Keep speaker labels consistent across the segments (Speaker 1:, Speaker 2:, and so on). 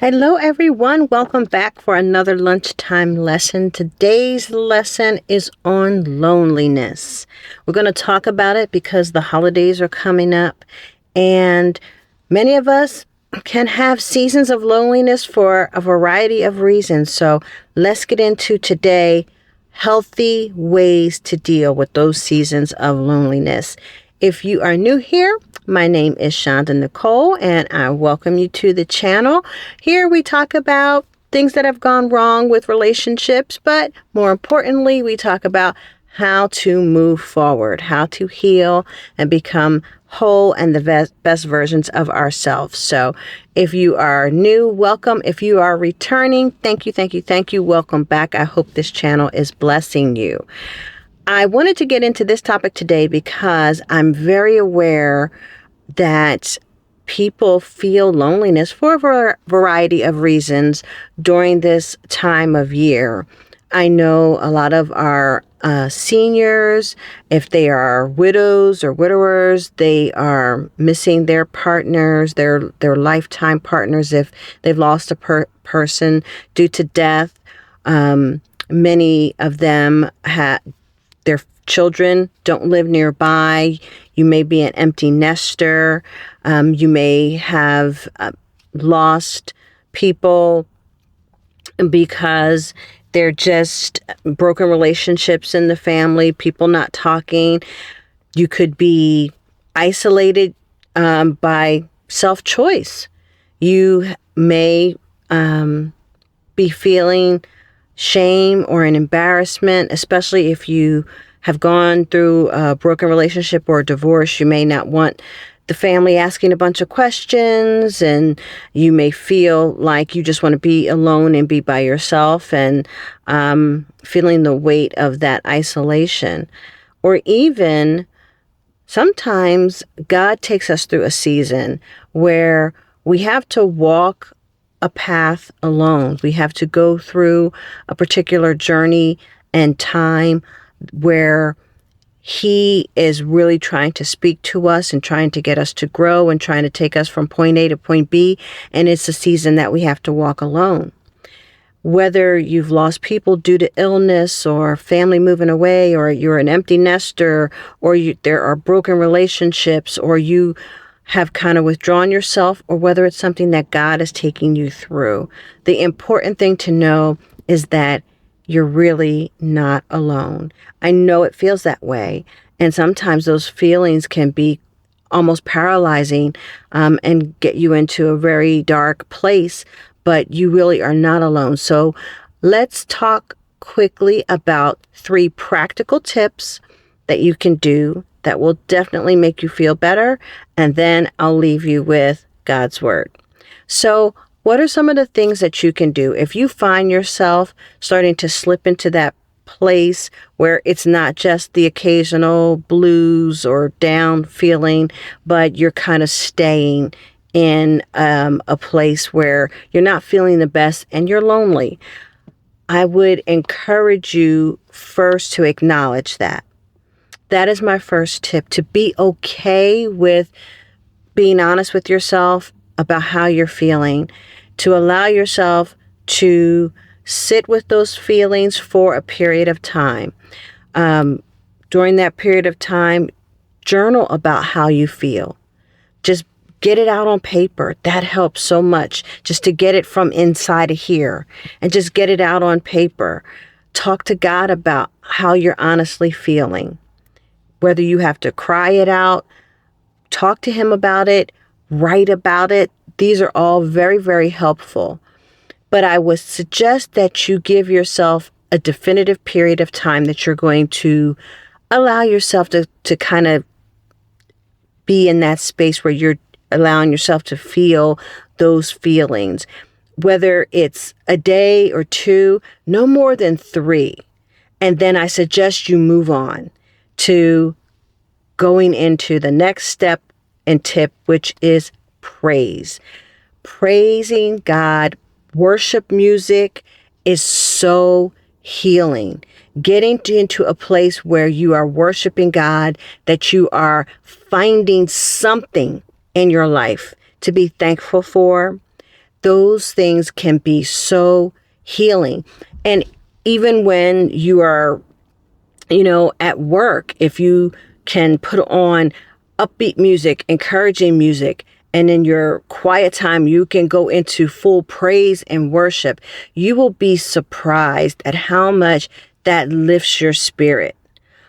Speaker 1: Hello, everyone. Welcome back for another lunchtime lesson. Today's lesson is on loneliness. We're going to talk about it because the holidays are coming up, and many of us can have seasons of loneliness for a variety of reasons. So let's get into today healthy ways to deal with those seasons of loneliness. If you are new here, my name is Nicole, and I welcome you to the channel. Here we talk about things that have gone wrong with relationships, but more importantly, we talk about how to move forward, how to heal and become whole and the best versions of ourselves. So if you are new, welcome. If you are returning, thank you. Welcome back. I hope this channel is blessing you. I wanted to get into this topic today because I'm very aware that people feel loneliness for a variety of reasons during this time of year. I know a lot of our seniors, if they are widows or widowers, they are missing their partners, their lifetime partners if they've lost a person due to death. Many of them their children don't live nearby. You may be an empty nester. You may have lost people because they're just broken relationships in the family, people not talking. You could be isolated by self-choice. You may be feeling shame or an embarrassment, especially if you have gone through a broken relationship or a divorce. You may not want the family asking a bunch of questions, and you may feel like you just want to be alone and be by yourself, and feeling the weight of that isolation. Or even sometimes God takes us through a season where we have to walk a path alone. We have to go through a particular journey and time where He is really trying to speak to us and trying to get us to grow and trying to take us from point A to point B. And it's a season that we have to walk alone. Whether you've lost people due to illness or family moving away, or you're an empty nester, or there are broken relationships, or you have kind of withdrawn yourself, or whether it's something that God is taking you through. The important thing to know is that you're really not alone. I know it feels that way. And sometimes those feelings can be almost paralyzing and get you into a very dark place, but you really are not alone. So let's talk quickly about 3 practical tips that you can do that will definitely make you feel better. And then I'll leave you with God's word. So what are some of the things that you can do if you find yourself starting to slip into that place where it's not just the occasional blues or down feeling, but you're kind of staying in a place where you're not feeling the best and you're lonely? I would encourage you first to acknowledge that. That is my first tip, to be okay with being honest with yourself about how you're feeling, to allow yourself to sit with those feelings for a period of time. During that period of time, journal about how you feel. Just get it out on paper. That helps so much, just to get it from inside of here and just get it out on paper. Talk to God about how you're honestly feeling. Whether you have to cry it out, talk to Him about it, write about it. These are all very, very helpful. But I would suggest that you give yourself a definitive period of time that you're going to allow yourself to kind of be in that space where you're allowing yourself to feel those feelings. Whether it's a day or 2, no more than 3. And then I suggest you move on to going into the next step and tip, which is praise. Praising God. Worship music is so healing. Getting into a place where you are worshiping God, that you are finding something in your life to be thankful for, Those things can be so healing. And even when you are, at work, if you can put on upbeat music, encouraging music, and in your quiet time, you can go into full praise and worship, you will be surprised at how much that lifts your spirit.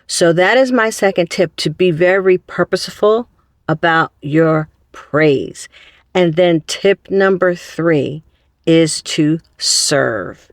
Speaker 1: So that is my second tip, to be very purposeful about your praise. And then tip number 3 is to serve.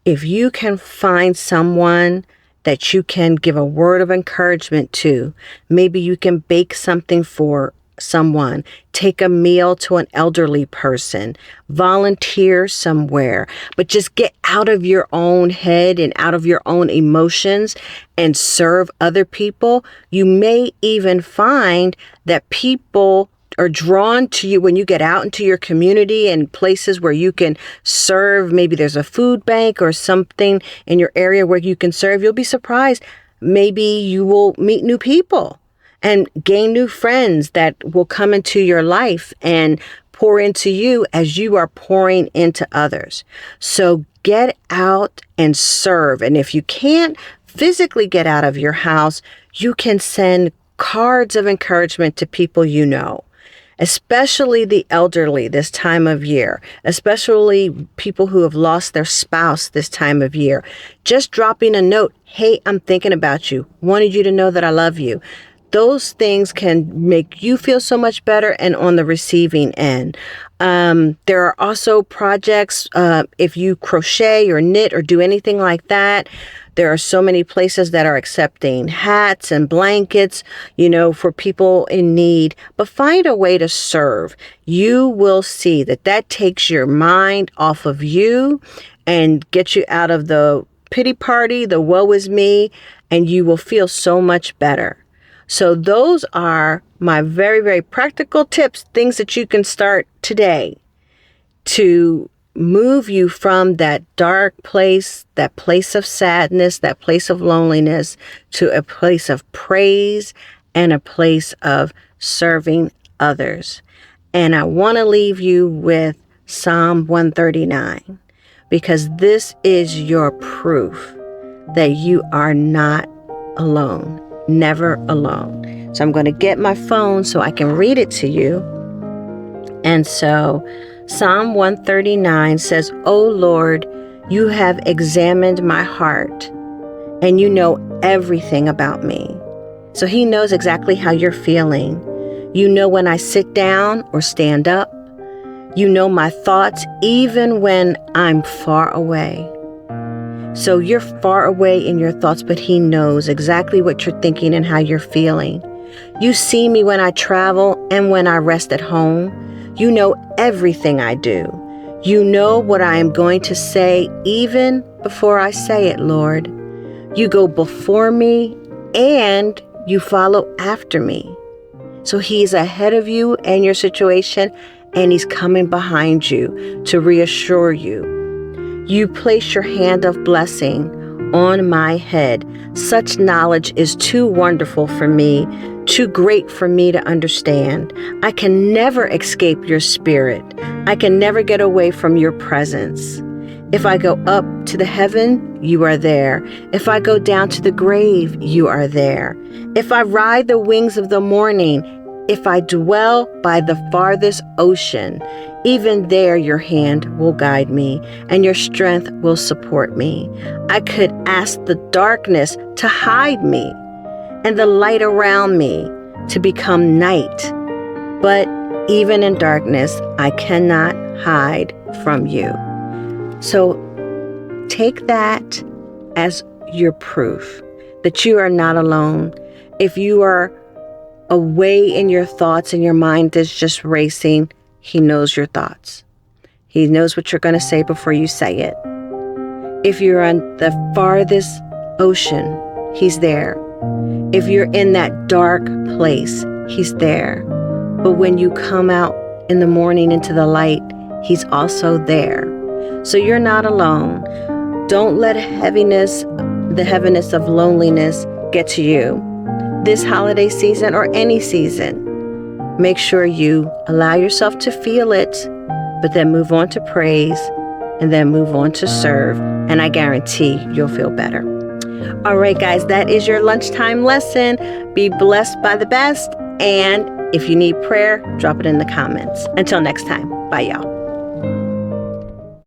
Speaker 1: If you can find someone that you can give a word of encouragement to, maybe you can bake something for someone, take a meal to an elderly person, volunteer somewhere, but just get out of your own head and out of your own emotions and serve other people. You may even find that people are drawn to you when you get out into your community and places where you can serve. Maybe there's a food bank or something in your area where you can serve. You'll be surprised. Maybe you will meet new people and gain new friends that will come into your life and pour into you as you are pouring into others. So get out and serve. And if you can't physically get out of your house, you can send cards of encouragement to people you know, especially the elderly this time of year, especially people who have lost their spouse this time of year. Just dropping a note, hey, I'm thinking about you, wanted you to know that I love you. Those things can make you feel so much better and on the receiving end. There are also projects, if you crochet or knit or do anything like that, there are so many places that are accepting hats and blankets, for people in need. But find a way to serve. You will see that takes your mind off of you and gets you out of the pity party, the woe is me, and you will feel so much better. So those are my very, very practical tips, things that you can start today to move you from that dark place, that place of sadness, that place of loneliness, to a place of praise and a place of serving others. And I want to leave you with Psalm 139, because this is your proof that you are not alone. Never alone. So I'm going to get my phone so I can read it to you. And so Psalm 139 says, "O Lord, you have examined my heart and you know everything about me." So he knows exactly how you're feeling. You know when I sit down or stand up. You know my thoughts even when I'm far away. So you're far away in your thoughts, but he knows exactly what you're thinking and how you're feeling. You see me when I travel and when I rest at home. You know everything I do. You know what I am going to say even before I say it, Lord. You go before me and you follow after me. So he's ahead of you and your situation, and he's coming behind you to reassure you. You place your hand of blessing on my head. Such knowledge is too wonderful for me, too great for me to understand. I can never escape your spirit. I can never get away from your presence. If I go up to the heaven, you are there. If I go down to the grave, you are there. If I ride the wings of the morning, if I dwell by the farthest ocean, even there your hand will guide me, and your strength will support me. I could ask the darkness to hide me, and the light around me to become night. But even in darkness, I cannot hide from you. So take that as your proof that you are not alone. If you are away in your thoughts and your mind is just racing, he knows your thoughts. He knows what you're going to say before you say it. If you're on the farthest ocean, he's there. If you're in that dark place, he's there. But when you come out in the morning into the light, he's also there. So you're not alone. Don't let the heaviness of loneliness get to you. This holiday season or any season, make sure you allow yourself to feel it, but then move on to praise, and then move on to serve, and I guarantee you'll feel better. All right, guys, that is your lunchtime lesson. Be blessed by the best, and if you need prayer, drop it in the comments. Until next time, bye, y'all.